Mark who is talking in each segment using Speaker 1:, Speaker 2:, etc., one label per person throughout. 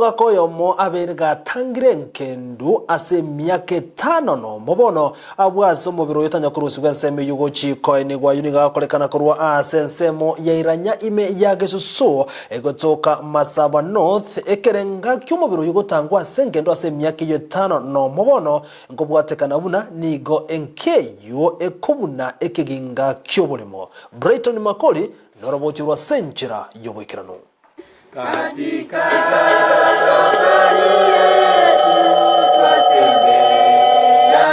Speaker 1: omwaka oyomo aberga tangire nkendu ase miaka 5 no mobono abwase omubiro yotanya kurusibwa nseme yugo chiko enigwa yuniga kolekana kurwa ase nsemo ya iranya ime ya Gusii egotoka Masaba North ekerenga kyomubiro yugo tangwa sengendo ase miaka 5 no mobono ngobwatekana buna nigo enkeyo ekobuna ekiginga kyobulimo. Brighton Makoli norobotirwa senchira yobwekirano katika safari yetu twatembea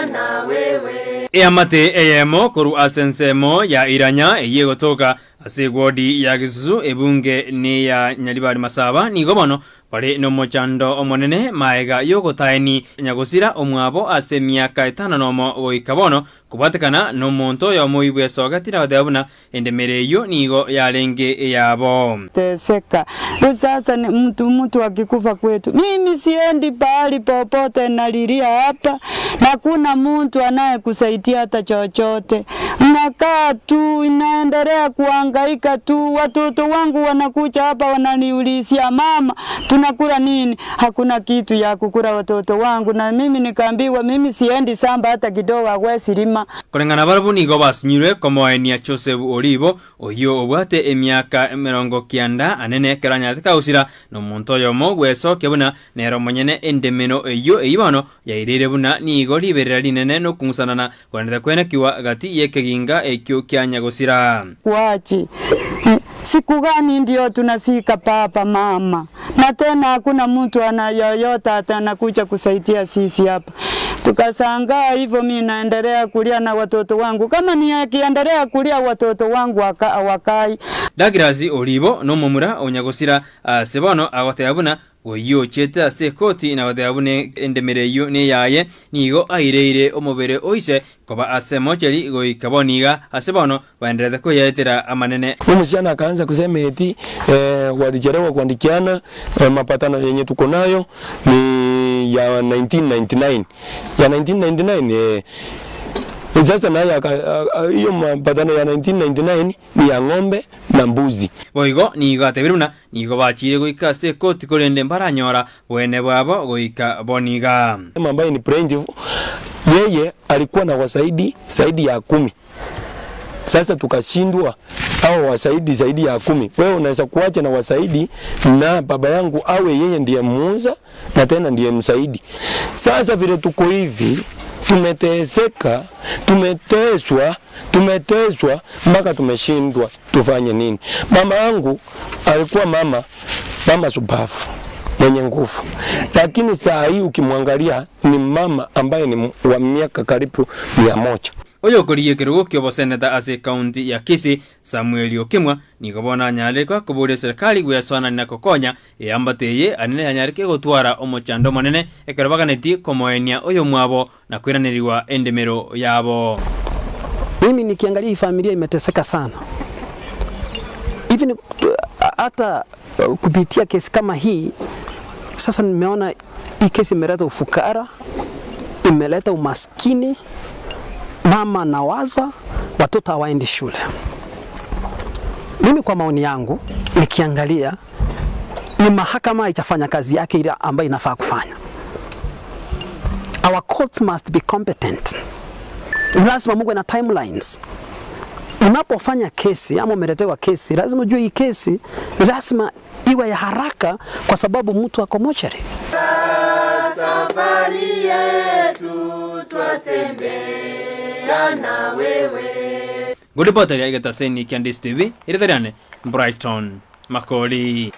Speaker 1: na wewe.
Speaker 2: Eamate eyemo koru asensemo ya iranya eyegotoka ase gwodi ya Gusii ebunge ni ya Nyaribari Masaba nigobono pare no mochando omonene maega yogotaeni nyagosira omwabo ase miaka 5 nomo goikabono kubatekana no monto yo moibwe sogatira badabuna endemereyo nigo yarenge yabo
Speaker 3: teseka. Sasa ni mtu akikufa kwetu, mimi siendi pahali popote, nalilia hapa na kuna mtu anayekusaidia hata chochote. Nakaa tu inaendelea kuhangaika tu. Watoto wangu wanakuja hapa wananiulizia, mama tunakula nini? Hakuna kitu ya kukula watoto wangu, na mimi nikaambiwa mimi siendi samba hata kidogo agwesirima.
Speaker 2: Kulingana barabu nigo basinyirwe komoenia Joseph Olivo oyo obwate emyaka 90 anene keranya tekausira no monto yo Mogue soke buna nero monyene endemeno eyo eibano yairire buna nigo liberera linene no kungusanana kwenda kwena kiwa gati yekeginga ekyo kyanyagosira
Speaker 3: wachi. Siku gani ndio tunasika papa mama, na tena hakuna mtu anayoyota atanakuja kusaidia sisi hapa. Tukasanga hivyo mimi naendelea kulia na watoto wangu, kama ni akiendelea kulia watoto wangu wakai.
Speaker 2: Dagirazi Olivo no momura onyagosira sebono agoteyabuna oyo cheta se koti na wadabune endemereyo ne yaye nigo aireire omobere oise koba asemocheri goikaboniga asebono baendelea kuyetera amanene.
Speaker 4: Msichana akaanza kusema eti walichelewa kuandikiana, mapatano yenye tuko nayo ni ya 1999 ya 1999 sasa naye hiyo mapatano ya 1999 ni ya ng'ombe na mbuzi.
Speaker 2: Boigo nigo atebiruna nigo bachire goika se koti kolende mbaranyora wene bwabo goika boniga.
Speaker 4: Ambaye ni plaintiff yeye alikuwa na wasaidi zaidi ya 10. Sasa tukashindwa au wasaidi zaidi ya 10. Wewe unaweza kuacha na wasaidi na baba yangu awe yeye ndiye muuza na tena ndiye msaidi. Sasa vile tuko hivi tumeteseka, tumeteswa mpaka tumeshindwa tufanye nini. Mama yangu alikuwa mama supafu mwenye nguvu, lakini saa hii ukimwangalia ni mama ambaye ni wa miaka karibu 100.
Speaker 2: Oyo koriye kirugo kyo boseneta ase county ya Kisii Samuel Okimwa nigobona nyalekwa kubure serikali gweswana na kokonya eambateye anene anyareke gotwara omochando manene ekerobaganeti komoenia oyo mwabo na kwiraniriwa endemero yabo.
Speaker 5: Mimi nikiangalia hii familia imeteseka sana. Even hata kupitia kesi kama hii sasa nimeona hii kesi imeleta ufukara, imeleta umaskini. Mama nawaza watoto hawaendi shule. Mimi kwa maoni yangu nikiangalia ni mahakama itafanya kazi yake ile ambayo inafaa kufanya. Our courts must be competent. Lazima muwe na timelines. Unapofanya kesi ama umeletewa kesi, lazima ujue hii kesi lazima iwe ya haraka kwa sababu mtu ako mochari.
Speaker 1: Safari yetu twatembea na wewe.
Speaker 2: Gulipota ya Igataseni Ndizi TV, Brighton Makoli.